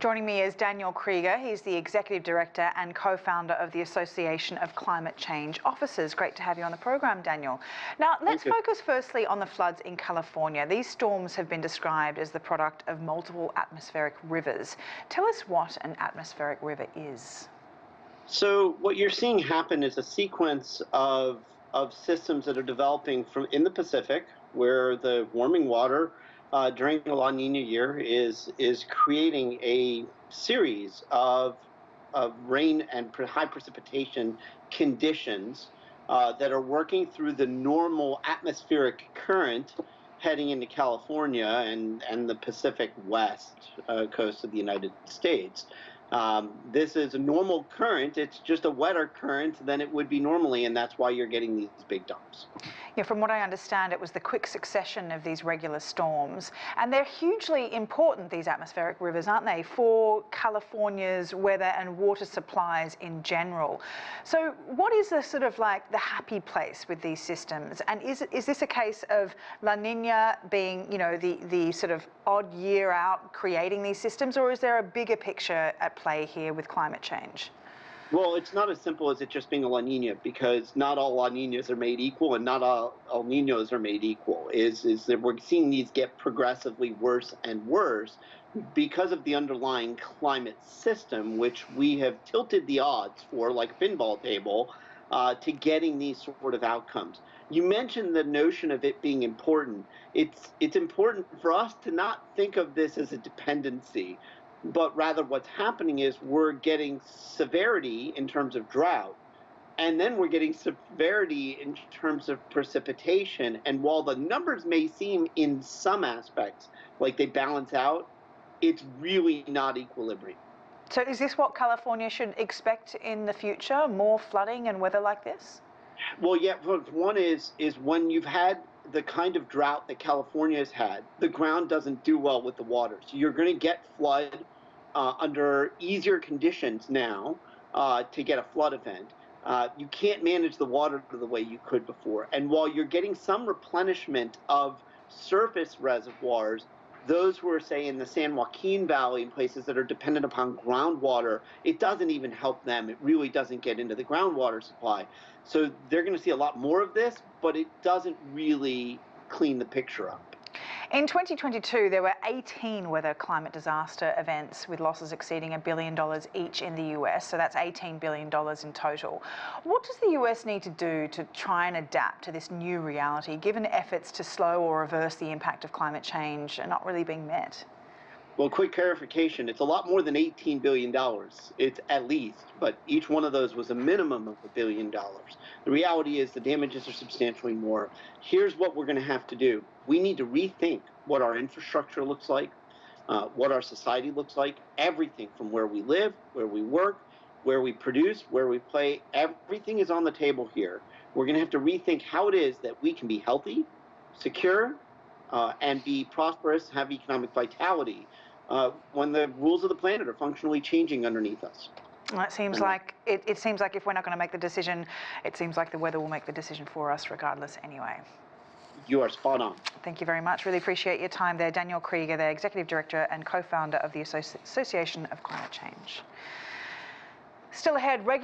Joining me is Daniel Kreeger. He's the Executive Director and co-founder of the Association of Climate Change Officers. Great to have you on the program, Daniel. Now, let's focus firstly on the floods in California. These storms have been described as the product of multiple atmospheric rivers. Tell us what an atmospheric river is. So what you're seeing happen is a sequence of systems that are developing from in the Pacific, where the warming water during the La Nina year is creating a series of rain and high precipitation conditions that are working through the normal atmospheric current heading into California and the Pacific West coast of the United States. This is a normal current. It's just a wetter current than it would be normally, and that's why you're getting these big dumps. Yeah, from what I understand, it was the quick succession of these regular storms, and they're hugely important, these atmospheric rivers, aren't they, for California's weather and water supplies in general. So what is the sort of like the happy place with these systems? And is this a case of La Nina being, you know, the sort of odd year out creating these systems, or is there a bigger picture at play here with climate change? Well, it's not as simple as it just being a La Nina, because not all La Ninas are made equal, and not all El Ninos are made equal. Is that we're seeing these get progressively worse and worse because of the underlying climate system, which we have tilted the odds for, like a pinball table, to getting these sort of outcomes. You mentioned the notion of it being important. It's important for us to not think of this as a dependency, but rather what's happening is we're getting severity in terms of drought, and then we're getting severity in terms of precipitation. And while the numbers may seem in some aspects like they balance out, it's really not equilibrium. So is this what California should expect in the future, more flooding and weather like this? Well, yeah, one is when you've had the kind of drought that California has had, the ground doesn't do well with the water. So you're going to get flood under easier conditions now to get a flood event. You can't manage the water the way you could before. And while you're getting some replenishment of surface reservoirs, those who are, say, in the San Joaquin Valley and places that are dependent upon groundwater, it doesn't even help them. It really doesn't get into the groundwater supply. So they're going to see a lot more of this, but it doesn't really clean the picture up. In 2022, there were 18 weather climate disaster events with losses exceeding $1 billion each in the US, so that's $18 billion in total. What does the US need to do to try and adapt to this new reality, given efforts to slow or reverse the impact of climate change are not really being met? Well, quick clarification, it's a lot more than $18 billion. It's at least, but each one of those was a minimum of $1 billion. The reality is the damages are substantially more. Here's what we're going to have to do. We need to rethink what our infrastructure looks like, what our society looks like, everything from where we live, where we work, where we produce, where we play. Everything is on the table here. We're going to have to rethink how it is that we can be healthy, secure, and be prosperous, have economic vitality when the rules of the planet are functionally changing underneath us. Well, it seems like if we're not going to make the decision, it seems like the weather will make the decision for us regardless anyway. You are spot on. Thank you very much. Really appreciate your time there. Daniel Kreeger, the Executive Director and co-founder of the Association of Climate Change. Still ahead,